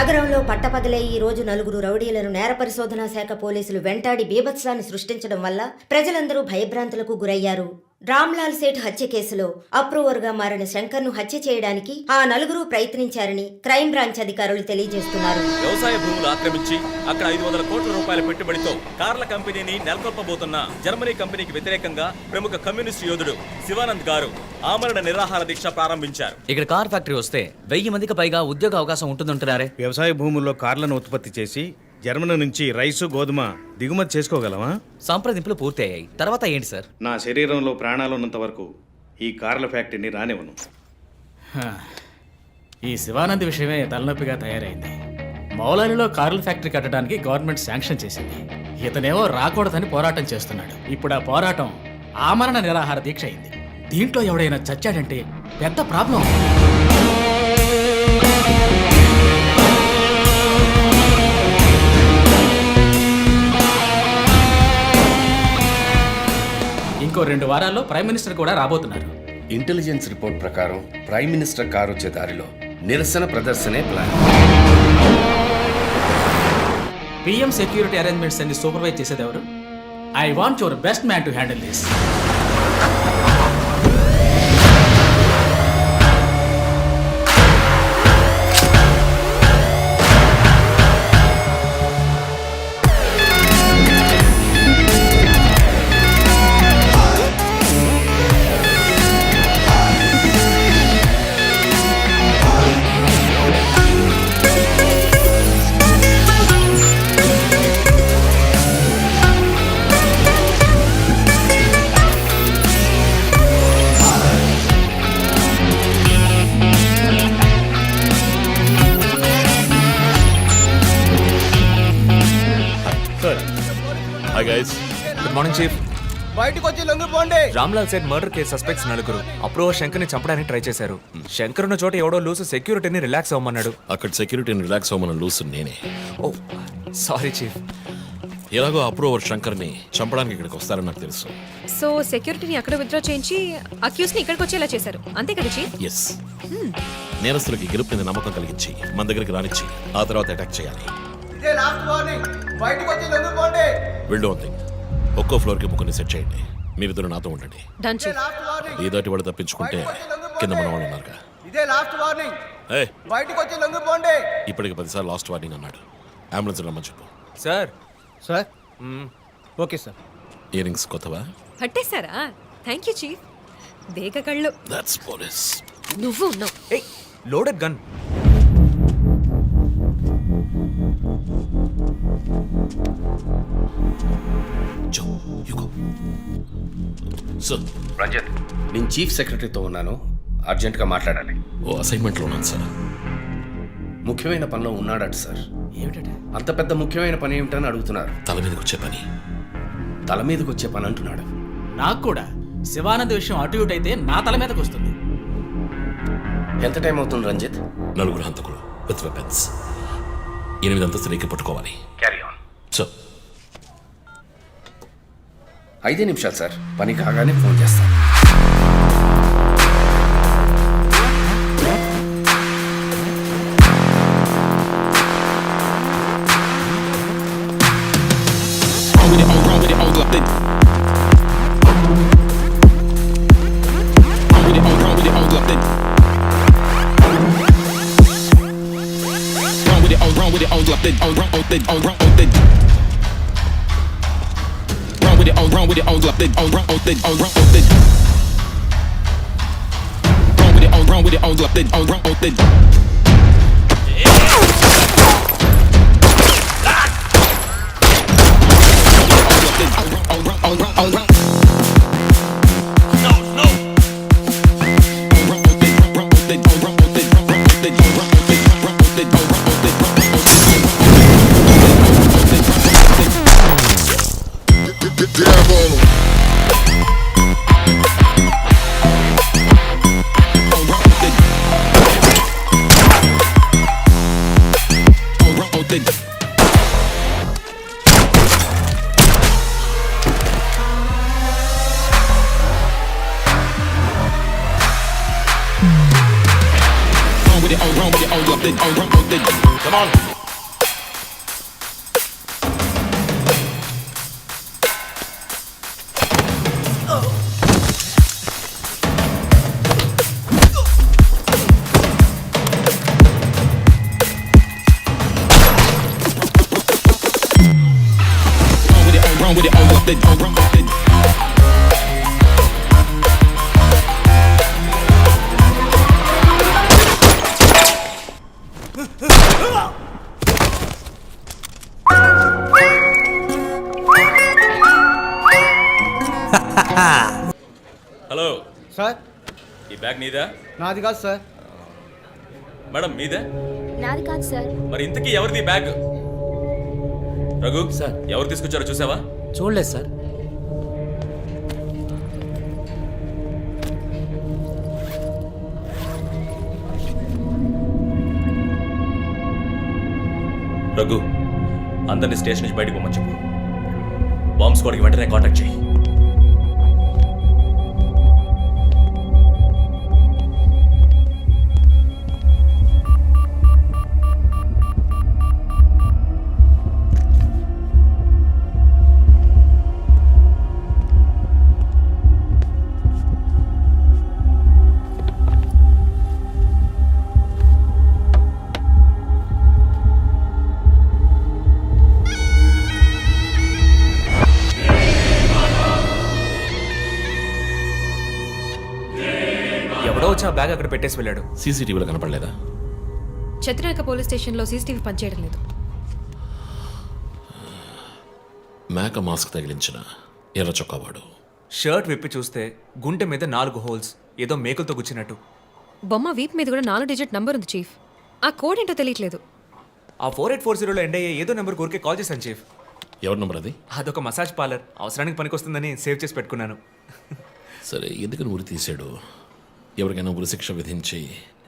నగరంలో పట్టపగలే ఈ రోజు నలుగురు రౌడీలను నేర పరిశోధనా శాఖ పోలీసులు వెంటాడి బీభత్సాన్ని సృష్టించడం వల్ల ప్రజలందరూ భయభ్రాంతులకు గురయ్యారు. రామ్లాల్ సేఠ్ హత్య కేసులో అప్రూవర్గా మారిన శంకర్ను హత్య చేయడానికి ఆ నలుగురు ప్రయత్నించారని క్రైమ్ బ్రాంచ్ అధికారులు తెలియజేస్తున్నారు. వ్యవసాయ భూములు ఆక్రమించి అక్కడ 500 కోట్ల రూపాయల పెట్టుబడితో కార్ల కంపెనీని నెలకొల్పబోతున్న జర్మనీ కంపెనీకి వ్యతిరేకంగా ప్రముఖ కమ్యూనిస్ట్ యోధుడు శివానంద్ గారు ఆమరణ నిరాహార దీక్ష ప్రారంభించారు. ఇక్కడ కార్ ఫ్యాక్టరీ వస్తే 1000 మందికి పైగా ఉద్యోగ అవకాశం ఉంటుందంటున్నారే. వ్యవసాయ భూముల్లో కార్లను ఉత్పత్తి చేసి జర్మనీ నుంచి రైసు గోధుమ దిగుమతి చేసుకోగలమా? సంప్రదింపులు పూర్తయ్యాయి. తర్వాత ఏంటి సార్? నా శరీరంలో ప్రాణాలు ఉన్నంత వరకు ఈ కార్ల ఫ్యాక్టరీని రానివ్వను. ఈ శివానంద్ విషయమే తలనొప్పిగా తయారైంది. మౌలాలిలో కార్ల ఫ్యాక్టరీ కట్టడానికి గవర్నమెంట్ శాంక్షన్ చేసింది. ఇతనేమో రాకూడదని పోరాటం చేస్తున్నాడు. ఇప్పుడు ఆ పోరాటం ఆమరణ నిరాహార దీక్ష అయింది. దీంట్లో ఎవడైనా చచ్చాడంటే పెద్ద ప్రాబ్లం. ఇంకో 2 వారాల్లో ప్రైమ్ మినిస్టర్ కూడా రాబోతున్నారు. ఇంటెలిజెన్స్ రిపోర్ట్ ప్రకారం ప్రైమ్ మినిస్టర్ కారు వచ్చే దారిలో నిరసన ప్రదర్శనే ప్లాన్. పిఎం సెక్యూరిటీ అరేంజ్మెంట్స్ అన్ని సూపర్వైజ్ చేసేది ఎవరు? I want your best man to handle this. Good morning chief. బయటకు వచ్చి లొంగిపోండి. Ramlal Seth murder case suspects నలుగురు అప్రూవర్ శంకర్ ని చంపడానికి ట్రై చేశారు. శంకర్ ఉన్న చోట ఎవడో లూసు సెక్యూరిటీని రిలాక్స్ అవ్వమన్నాడు. అక్కడ సెక్యూరిటీని రిలాక్స్ అవ్వమన్న లూసు నేనే. ఓ సారీ చీఫ్. ఎలాగో అప్రూవర్ శంకర్ని చంపడానికి ఇక్కడికి వస్తారని నాకు తెలుసు. సో సెక్యూరిటీని అక్కడ విత్డ్రా చేయించి అక్యూస్ ని ఇక్కడికి వచ్చేలా చేశారు, అంతే కదా చీఫ్? ఎస్. నేరస్తులకి గెలుపు మీద నమ్మకం కలిగించి మన దగ్గరికి రానిచ్చి ఆ తర్వాత అటాక్ చేయాలి. ఇదే లాస్ట్ వార్నింగ్. బయటకు వచ్చి లొంగిపోండి. విల్ వన్ థింగ్, ఒక్కో ఫ్లోర్కి ముగ్గురిని సెట్ చేయండి. మీరిద్దరు నాతో ఉండండి. Done chief. Last warning. ఈ దాటి వాడు తప్పించుకుంటే కింద మన వాళ్ళు ఉన్నారుగా. ఇదే లాస్ట్ వార్నింగ్. ఏయ్, బయటకు వచ్చి లొంగిపోండి. ఇప్పటికి 10 సార్లు లాస్ట్ వార్నింగ్ అన్నాడు. అంబులెన్స్ రమ్మని చెప్పు. Sir sir okay sir. Ear rings కొత్తవా? పట్టేశారా? Thank you chief. దేగ కళ్ళు. That's police. నువ్వు ఉన్నావు. ఏ లోడెడ్ గన్. రంజిత్, నేను చీఫ్ సెక్రటరీతో ఉన్నాను. అర్జెంటుగా మాట్లాడాలి. ఓ అసైన్మెంట్లో ఉన్నాను సార్. ముఖ్యమైన పనిలో ఉన్నాడట సార్. ఏమిటంటే అంత పెద్ద ముఖ్యమైన పని ఏమిటని అడుగుతున్నారు. తల మీదకి వచ్చే పని. తల మీదకి వచ్చే పని అంటున్నాడు. నాకు కూడా శివానంద్ విషయం అటు ఇటు అయితే నా తల మీదకి వస్తుంది. ఎంత టైం అవుతుంది రంజిత్? 4 హంతకులు విత్ వెపన్స్. 8 అంతస్తులు ఎక్కి పట్టుకోవాలి. Carry on. సో 5 నిమిషాలు సార్. పని కాగానే ఫోన్ చేస్తాను. Come on. హలో, సార్ ఈ బ్యాగ్ నీదా? నాది కాదు సార్. మేడం మీదే? నాది కాదు సార్. మరి ఇంతకీ ఎవరిది ఈ బ్యాగ్? రఘు సార్. ఎవరు తీసుకొచ్చారో చూసావా? చూడలేదు సార్. రఘు, అందరినీ స్టేషన్ నుంచి బయటకు పోమని చెప్పు. బాంబ్ స్క్వాడ్కి వెంటనే కాంటాక్ట్ చేయి. ఎవడో వచ్చి ఆ బ్యాగ్ అక్కడ పెట్టేసి వెళ్ళాడు. సీసీటీవీలో కనపడలేదా? చత్రనాక పోలీస్ స్టేషన్లో సీసీటీవీ పనిచేయడం లేదు. మేక మాస్క్ తగిలించిన ఎర్ర చొక్కావాడు. షర్ట్ విప్పి చూస్తే గుంటె మీద 4 హోల్స్, ఏదో మేకులతో గుచ్చినట్టు. బొమ్మ వీప్ మీద కూడా 4 డిజిట్ నంబర్ ఉంది చీఫ్. ఆ కోడ్ ఏంటో తెలియట్లేదు. ఆ 4840లో ఎండ్ అయ్యే ఏదో నెంబర్ ఊరికే కాల్ చేశాను చీఫ్. ఎవరి నెంబర్ అది? అదొక మసాజ్ పార్లర్, అవసరానికి పనికొస్తుందని సేవ్ చేసి పెట్టుకున్నాను. సరే, ఎందుకని ఉరి తీసాడు? ఎవరికైనా ఉరిశిక్ష విధించి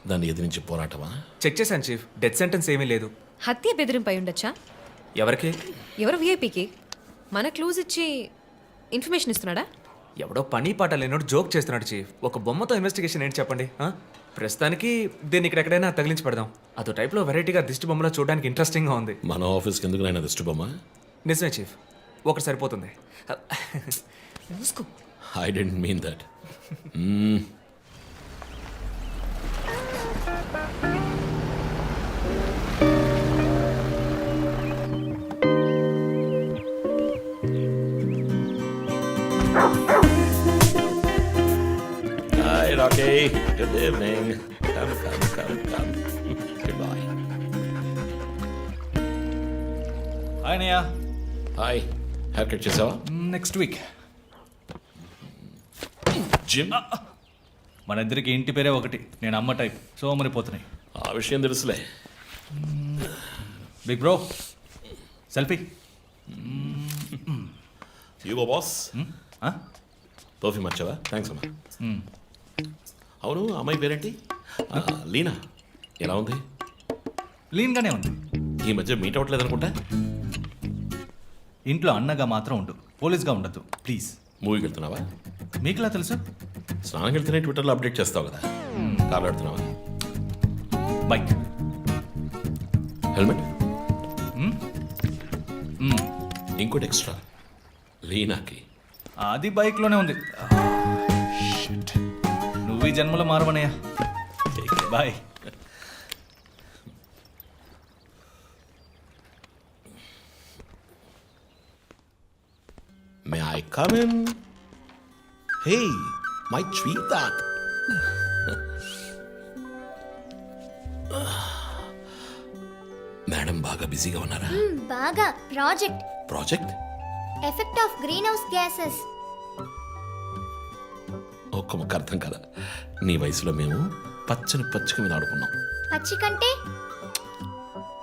దాన్ని ఎదిరించి పోరాటమా? చెక్ చేశాను చీఫ్, డెత్ సెంటెన్స్ ఏమీ లేదు. హత్య బెదిరింపై ఉండొచ్చా? ఎవరికి? ఎవరు వీఐపీకి మన క్లూజ్ ఇచ్చి ఇన్ఫర్మేషన్ ఇస్తున్నాడా? ఎవడో పని పాట లేనోడు జోక్ చేస్తున్నాడు చీఫ్. ఒక బొమ్మతో ఇన్వెస్టిగేషన్ ఏంటి చెప్పండి. ప్రస్తుతానికి దీన్ని ఇక్కడెక్కడైనా తగిలించి పెడదాం. అదో టైప్లో వెరైటీగా దిష్టి బొమ్మలో చూడడానికి ఇంట్రెస్టింగ్గా ఉంది. మన ఆఫీస్కి ఎందుకు నాయన దిష్టి బొమ్మ? నిజమే చీఫ్, ఒకటి సరిపోతుంది. మూసుకో. I didn't mean that. Hi, Rocky. Good evening. Come. Goodbye. ఆయనయ్య హాయ్. హెయిర్ కట్ చేసావా? Next week. జిమ్? మన ఇద్దరికి ఇంటి పేరే ఒకటి. నేను అమ్మ టైప్, సో మరి పోతున్నాయి. ఆ విషయం తెలుసులే. Big bro, selfie. Hugo Boss. Perfume వచ్చావా? థ్యాంక్స్ అమ్మా. అవును, అమ్మాయి పేరేంటి? లీనా. ఎలా ఉంది? లీన్గానే ఉంది. ఈ మధ్య మీట్ అవ్వట్లేదు అనుకుంటా. ఇంట్లో అన్నగా మాత్రం ఉండు, పోలీస్గా ఉండద్దు ప్లీజ్. మూవీకి వెళ్తున్నావా? మీకులా తెలుసు? స్నానం వెళ్తేనే ట్విట్టర్లో అప్డేట్ చేస్తావు కదా. కార్లో వెళ్తున్నావా? బైక్. హెల్మెట్? ఇంకోటి ఎక్స్ట్రా లీనాకి. అది బైక్లోనే ఉంది. నువ్వు ఈ జన్మలో మారవనయ్యా. Bye. May I come in? Hey, my sweetheart. Madam బాగా బిజీగా ఉన్నారా? బాగా. Project? Effect of green house gases. ఒక్క ముక్క అర్థం కదా. నీ వయసులో మేము పచ్చని మీద ఆడుకున్నాం. పచ్చి కంటే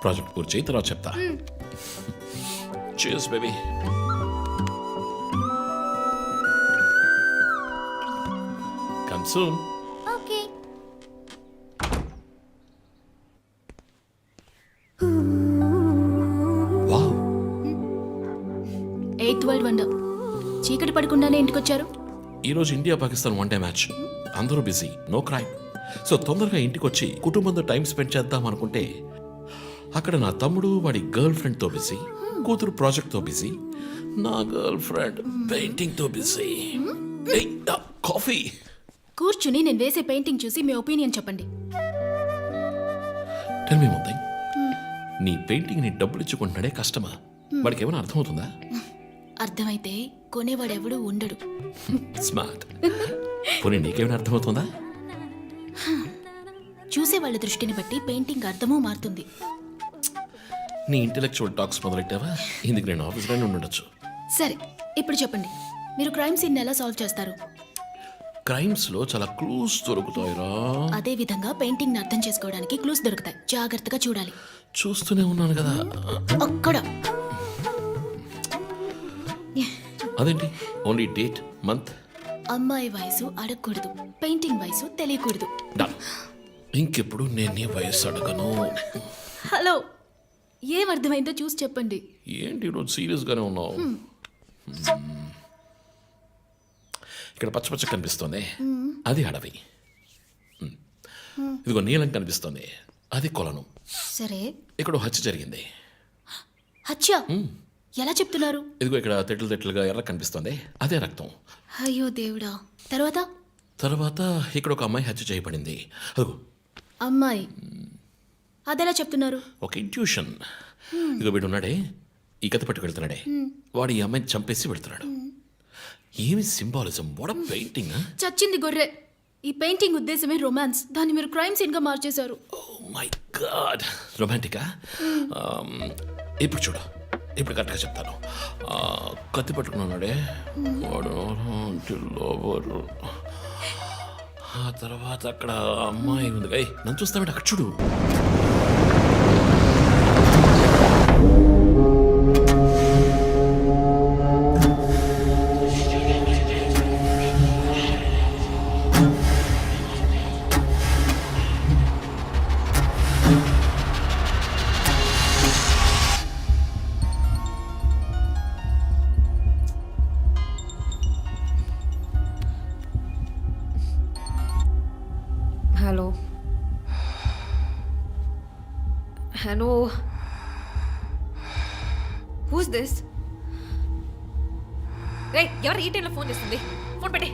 ప్రాజెక్ట్ పూర్తి చేయి, తర్వాత చెప్తా. Cheers, baby. Come soon. Okay. Wow. 8th world wonder. చీకటి పడకుండానే ఇంటికొచ్చారు. ఈరోజు ఇండియా పాకిస్తాన్ 1-డే మ్యాచ్. అందరూ బిజీ, నో క్రైమ్. సో తొందరగా ఇంటికి వచ్చి కుటుంబంతో టైం స్పెండ్ చేద్దాం అనుకుంటే అక్కడ నా తమ్ముడు వాడి గర్ల్ ఫ్రెండ్తో బిజీ, కూతురు ప్రాజెక్ట్తో బిజీ, నా గర్ల్ ఫ్రెండ్ పెయింటింగ్తో బిజీ. కాఫీ. కూర్చుని నేను వేసే పెయింటింగ్ చూసి మీ ఒపీనియన్ చెప్పండి. టెల్ మీ వన్ థింగ్, నీ పెయింటింగ్ ని డబ్బులు ఇచ్చుకుంటున్నాడే కష్టమా? వాడికి ఏమైనా అర్థమవుతుందా? అర్థమైతే కొనేవాడెవడూ ఉండడు. స్మార్ట్. పోనీ నీకేమైనా అర్థమవుతుందా? చూసే వాళ్ళ దృష్టిని బట్టి పెయింటింగ్ అర్థమూ మారుతుంది. నీ ఇంటెలెక్చువల్ టాక్స్ మొదలెట్టావా? ఇందుకు నేను ఆఫీస్లోనే ఉండొచ్చు. సరే, ఇప్పుడు చెప్పండి, మీరు క్రైమ్ సీన్ ఎలా సాల్వ్ చేస్తారు? క్రైమ్స్ లో చాలా క్లూస్ దొరుకుతాయిరా. అదే విధంగా పెయింటింగ్ అర్థం చేసుకోవడానికి క్లూస్ దొరుకుతాయి. జాగ్రత్తగా చూడాలి. చూస్తూనే ఉన్నాను కదా. అక్కడ అదేంటి ఓన్లీ డేట్ మంత్? అమ్మాయి వయసు అడగకూడదు, పెయింటింగ్ వయసు తెలియకూడదు. ఇంకెప్పుడు నేను నీ వయస్సు అడగను. హలో, ఏం అర్థమైందో చూసి చెప్పండి. ఏంటి ఈరోజు సీరియస్ గానే ఉన్నావు? ఇక్కడ పచ్చ పచ్చ కనిపిస్తోంది, అది అడవి. ఇదిగో నీలం కనిపిస్తోంది, అది కొలను. సరే, ఇక్కడ హత్య జరిగింది. హత్య ఎలా చెప్తున్నారు? ఇదిగో ఇక్కడ తెట్లు తెట్లుగా ఎర్ర కనిపిస్తోంది, అదే రక్తం. అయ్యో దేవుడా. తర్వాత తర్వాత ఇక్కడ ఒక అమ్మాయి హత్య చేయబడింది. అదిగో అమ్మాయి, అదెలా చెప్తున్నారు? ఒక ఇంట్యూషన్. ఇదిగో వీడు ఉన్నాడే, ఈ కథ పట్టుకు వెళ్తున్నాడే, వాడు ఈ అమ్మాయిని చంపేసి వెళ్తున్నాడు. ఏమి సింబాలిజం, వాట్ ఎ పెయింటింగ్. చచ్చింది గొర్రె. ఈ పెయింటింగ్ ఉద్దేశమే రొమాన్స్, దాన్ని మీరు క్రైమ్ సీన్ గా మార్చేశారు. ఓ మై గాడ్, రొమాంటికా? ఇప్పుడు చూడు, ఇప్పుడు కరెక్ట్గా చెప్తాను. కత్తి పట్టుకున్నాడే వాడు లోబరు. ఆ తర్వాత అక్కడ అమ్మాయి ఉంది. నన్ను చూస్తామంటే అక్కడ చూడు. Hello hello, who's this? రే, ఎవరు ఈ టైంలో ఫోన్ చేస్తుంది? ఫోన్ పెట్టే.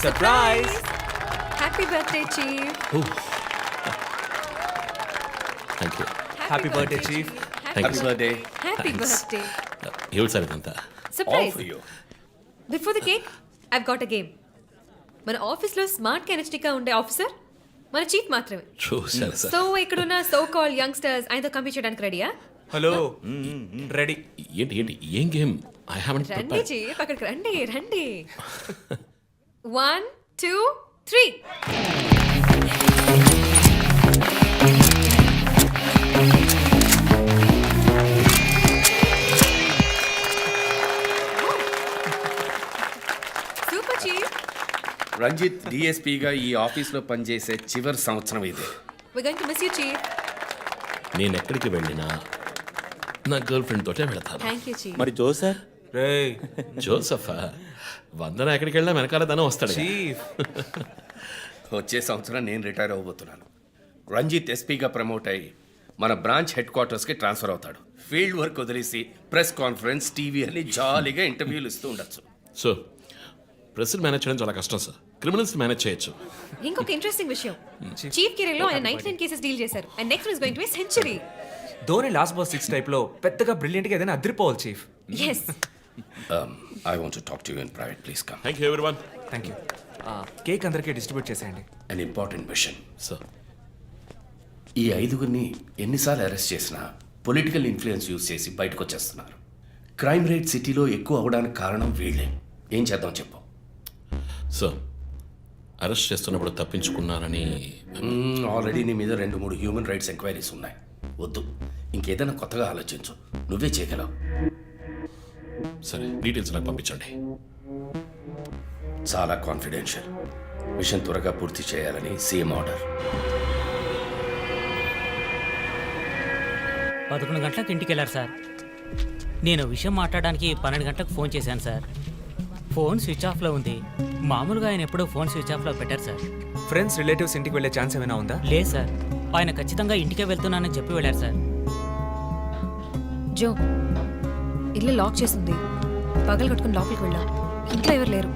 Surprise! Happy birthday chief. Thank you. Happy birthday chief. Thank you. Birthday. Happy birthday. ఏమిటి సార్ ఇదంతా? Surprise. Before the cake I've got a game. మన ఆఫీస్లో స్మార్ట్ కెనెస్టిక్ గా ఉండే ఆఫీసర్ మన చీఫ్ మాత్రమే. చూసారు సార్. సో ఇక్కడున్న సో కాల్ యంగ్స్టర్స్ ఆయనతో కంపీట్ చేయడానికి రెడీయా? Hello, ready. ఏంటి ఏంటి ఏం గేమ్? ఐ హావెంట్ రండి ప్రిపేర్డ్. చీఫ్, అక్కడికి రండి రండి. 1 2 3. Super chief. రంజిత్ డిఎస్పీగా ఈ ఆఫీస్లో పనిచేసే చివరి సంవత్సరం ఇది. We're going to miss you, chief. నేను ఎక్కడికి వెళ్ళినా నా గర్ల్ ఫ్రెండ్ తోటే వెళతాను. Thank you, chief. మరి జోసర్? రేయ్ జోసఫా? వందన ఎక్కడికి వెళ్ళినా వెనకాల తను వస్తాడు. చీఫ్, వచ్చే సంవత్సరం నేను రిటైర్ అవ్వబోతున్నాను. రంజిత్ ఎస్పీగా ప్రమోట్ అయ్యి మన బ్రాంచ్ హెడ్ క్వార్టర్స్కి ట్రాన్స్ఫర్ అవుతాడు. ఫీల్డ్ వర్క్ వదిలేసి ప్రెస్ కాన్ఫరెన్స్, టీవీ అని జాలీగా ఇంటర్వ్యూలు ఇస్తూ ఉండొచ్చు. సో ప్రెస్ మేనేజ్ చేయడం చాలా కష్టం సార్. క్రిమినల్స్ మేనేజ్ చేయొచ్చు. ఇంకొక ఇంట్రెస్టింగ్ విషయం, చీఫ్ కెరీర్ లో ఆయన 99 కేసెస్ డీల్ చేశారు. And next is going to be century. Dhoni last ball 6 type లో పెద్దగా బ్రిలియంట్ గా ఏదైనా అదిరిపోవాలి chief. yes. I want to talk to you in private, please come. Thank you everyone. Thank you. Cake అందరికీ distribute చేసేయండి. An important machine. Sir ఈ ఐదుగురిని ఎన్నిసార్లు అరెస్ట్ చేసినా పొలిటికల్ ఇన్ఫ్లుయెన్స్ యూజ్ చేసి బయటకు వచ్చేస్తున్నారు. క్రైమ్ రేట్ సిటీలో ఎక్కువ అవడానికి కారణం వీళ్ళే. ఏం చేద్దాం చెప్పు. సార్ అరెస్ట్ చేస్తున్నప్పుడు తప్పించుకున్నారని ఆల్రెడీ నీ మీద 2-3 హ్యూమన్ రైట్స్ ఎంక్వైరీస్ ఉన్నాయి. వద్దు, ఇంకేదైనా కొత్తగా ఆలోచించు. నువ్వే చేయగలవు. సరే డీటెయిల్స్ నాకు పంపించండి. చాలా కాన్ఫిడెన్షియల్. మిషన్ త్వరగా పూర్తి చేయాలని సీఎం ఆర్డర్. 11 గంటలకు ఇంటికి వెళ్ళారు సార్. నేను విషయం మాట్లాడడానికి 12 గంటలకు ఫోన్ చేశాను సార్. ఫోన్ స్విచ్ ఆఫ్లో ఉంది. మామూలుగా ఆయన ఎప్పుడూ ఫోన్ స్విచ్ ఆఫ్లో పెట్టారు సార్. ఫ్రెండ్స్ రిలేటివ్స్ ఇంటికి వెళ్ళే ఛాన్స్ ఏమైనా ఉందా? లేదు సార్, ఆయన ఖచ్చితంగా ఇంటికే వెళ్తున్నానని చెప్పి వెళ్ళారు సార్. జో, ఇల్లు లాక్ చేసింది. పగలు కట్టుకుని లోపలికి వెళ్ళాం. ఇంట్లో ఎవరు లేరు.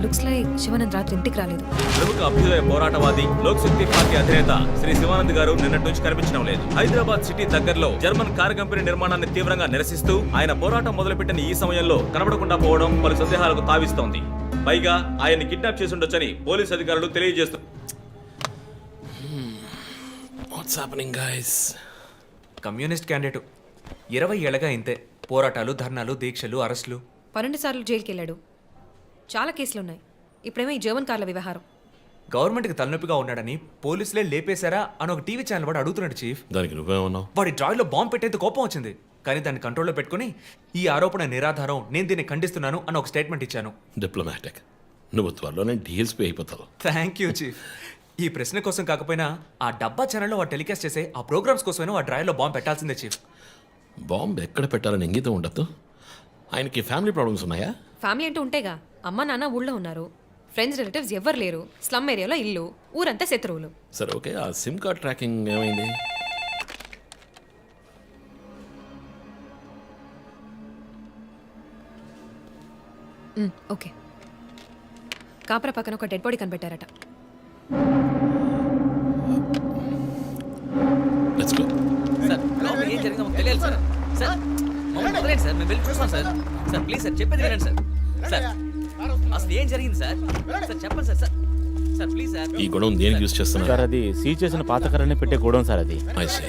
లుక్స్ లైక్ శివానంద్ రాత్రి ఇంటికి రాలేదు. ప్రముఖ అభ్యుదయ పోరాటవాది లోక్ శక్తి పార్టీ అధినేత శ్రీ శివానంద్ గారు నిన్నటి నుంచి కనిపించడం లేదు. హైదరాబాద్ సిటీ దగ్గరలో జర్మన్ కారు కంపెనీ నిర్మాణాన్ని తీవ్రంగా నిరసిస్తూ ఆయన పోరాటం మొదలుపెట్టిన ఈ సమయంలో కనబడకుండా పోవడం పలు సందేహాలకు తావిస్తోంది. పైగా ఆయన్ని కిడ్నాప్ చేసి ఉండొచ్చని పోలీసు అధికారులు తెలియజేస్తున్నారు. కమ్యూనిస్ట్ క్యాండిడేట్ 20 ఏళ్ళగా ఇంతే. పోరాటాలు, ధర్నాలు, దీక్షలు, అరెస్టులు. 12 సార్లు జైలుకి వెళ్ళాడు. చాలా కేసులు ఉన్నాయి. ఇప్పుడేమో ఈ జర్మన్ కార్ల వ్యవహారం. గవర్నమెంట్కి తలనొప్పిగా ఉన్నాడని పోలీసులే లేపేశారా అని ఒక టీవీ ఛానల్ వాడు అడుగుతున్నాడు చీఫ్. దానికి నువ్వేమన్నావు? వాడి డ్రాయిలో బాంబు పెట్టేందుకు కోపం వచ్చింది, కానీ దాన్ని కంట్రోల్లో పెట్టుకుని ఈ ఆరోపణ నిరాధారం, నేను దీన్ని ఖండిస్తున్నాను అని ఒక స్టేట్మెంట్ ఇచ్చాను. డిప్లొమాటిక్. నువ్వు త్వరలోనే డిఎస్పీ అయిపోతావు. Thank you chief. ఈ ప్రశ్న కోసం కాకపోయినా ఆ డబ్బా ఛానల్లో వాడు టెలికాస్ట్ చేసే ఆ ప్రోగ్రామ్స్ కోసమైనా ఆ డ్రాయిలో బాంబు పెట్టాల్సిందే చీఫ్. బాంబు ఎక్కడ పెట్టాలని ఇంగితం ఉండదు. ఆయనకి ఫ్యామిలీ ప్రాబ్లమ్స్ ఉన్నాయా? ఫ్యామిలీ అంటూ ఉంటేగా. అమ్మ నాన్న ఊళ్ళో ఉన్నారు. ఫ్రెండ్స్ రిలేటివ్స్ ఎవ్వరు లేరు. స్లమ్ ఏరియాలో ఇల్లు, ఊరంతా శత్రువులు. సరే ఓకే, ఆ సిమ్ కార్డ్ ట్రాకింగ్ ఏమైంది? ఓకే. కాపరా పక్కన ఒక డెడ్ బాడీ కనిపెట్టారట. Let's go. సార్ లోపల ఏం జరిగిందో మాకు తెలియాలి సార్. సార్ మమ్మల్ని వదిలేండి సార్, మేము వెళ్ళి చూస్తాం సార్. సార్ ప్లీజ్ సార్, చెప్పేది వినండి సార్. సార్ అసలు ఏం జరిగింది సార్? సార్ చెప్పండి sir. Sir sir please sir. ఈ గొడవ దేనికి యూజ్ చేస్తున్నారు? సార్ అది సీజ్ చేసిన పాత కర్రని పెట్టే గోడౌన్ సార్ అది. I see.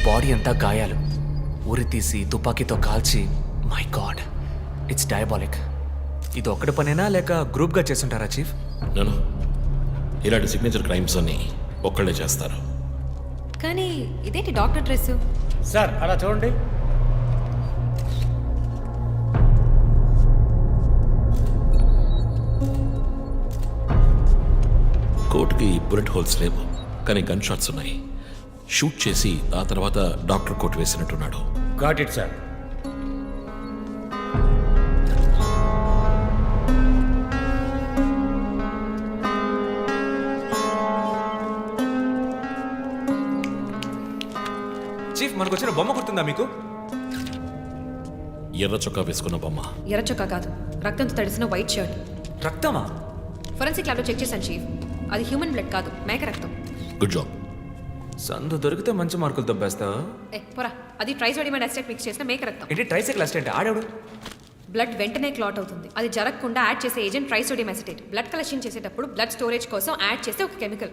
బాడీ అంతా గాయాలు, ఉరి తీసి తుపాకీతో కాల్చి. My God, it's diabolic. ఇది ఒక్కడి పనేనా లేక గ్రూప్గా చేస్తుంటారా చీఫ్? నేను ఇలాంటి సిగ్నేచర్ క్రైమ్స్ అన్ని ఒక్కళ్ళే చేస్తారు. కానీ ఇదేంటి డాక్టర్ డ్రెస్? సార్ అలా చూడండి. కోట్కి బుల్లెట్ హోల్స్ లేవు, కానీ గన్ షాట్స్ ఉన్నాయి. షూట్ చేసి ఆ తర్వాత డాక్టర్ కోట్ వేసినట్టున్నాడు. Got it sir. చీఫ్, మనకు వచ్చిన బొమ్మ గుర్తుందా మీకు? ఎర్ర చొక్కా వేసుకున్న బొమ్మ. ఎర్ర చొక్కా కాదు, రక్తంతో తడిసిన వైట్ షర్ట్. రక్తమా? ఫోరెన్సిక్ ల్యాబ్లో చెక్ చేశాను చీఫ్. అది హ్యూమన్ బ్లడ్ కాదు, మేక రక్తం. Good job. సందు దొరికితే మంచి మార్కులు దొబ్బేస్తావు. పోరా, అది ట్రైసోడియం అసిటేట్ మిక్స్ చేసిన మేక రక్తం. ఏంటి ట్రైసైకిల్ అసిస్టెంట్? ఆడాడు. బ్లడ్ వెంటనే క్లాట్ అవుతుంది. అది జరగకుండా యాడ్ చేసే agent trisodium acetate. Blood collection చేసేటప్పుడు బ్లడ్ స్టోరేజ్ కోసం యాడ్ చేసే ఒక కెమికల్.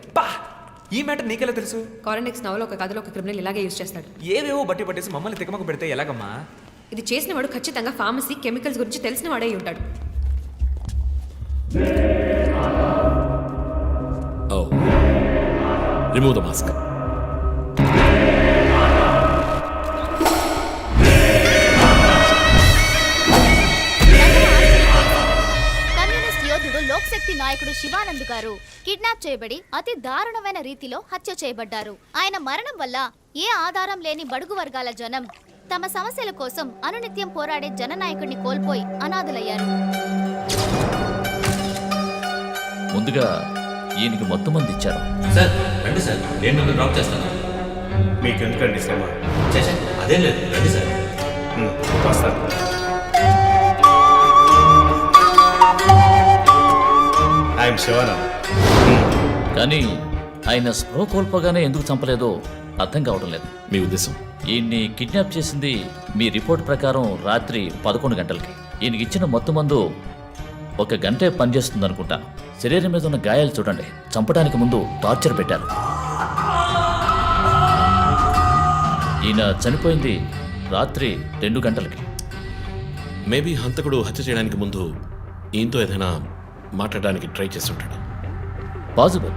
ఈ మ్యాటర్ నీకెలా తెలుసు? కారెనిక్స్ నవలో ఒక కథలో ఒక క్రిమినల్ ఇలాగే యూజ్ చేస్తాడు. ఏవేవో బట్టి పట్టేసి మమ్మల్ని తికమక పెడితే ఎలాగమ్మా? ఇది చేసిన వాడు ఖచ్చితంగా ఫార్మసీ, కెమికల్స్ గురించి తెలిసిన వాడే ఉంటాడు. Oh. Remove the mask. Communist యోధుడు లోక్ శక్తి నాయకుడు శివానంద్ గారు కిడ్నాప్ చేయబడి అతి దారుణమైన రీతిలో హత్య చేయబడ్డారు. ఆయన మరణం వల్ల ఏ ఆధారం లేని బడుగు వర్గాల జనం తమ సమస్యల కోసం అనునిత్యం పోరాడే జననాయకుడిని కోల్పోయి అనాథులయ్యారు. ముందుగా ఈయనకి మొత్తం మంది ఇచ్చారు. సార్ రండి సార్, నేను మిమ్మల్ని డ్రాప్ చేస్తాను. మీకు ఎందుకండి శ్రమ? అదేం లేదు, రండి సార్. వస్తాను. ఐఎమ్ శివానంద్. కానీ ఆయన స్పృహ కోల్పోగానే ఎందుకు చంపలేదో అర్థం కావడం లేదు. మీ ఉద్దేశం? ఈయన్ని కిడ్నాప్ చేసింది మీ రిపోర్ట్ ప్రకారం రాత్రి 11 గంటలకి. ఈయనకి ఇచ్చిన మొత్తం మందు 1 గంటే పనిచేస్తుంది అనుకుంటాను. శరీరం మీద ఉన్న గాయాలు చూడండి, చంపడానికి ముందు టార్చర్ పెట్టారు. ఈయన చనిపోయింది రాత్రి 2 గంటలకి. మేబీ హంతకుడు హత్య చేయడానికి ముందు ఈయనతో ఏదైనా మాట్లాడడానికి ట్రై చేస్తుంటాడు. పాసిబుల్.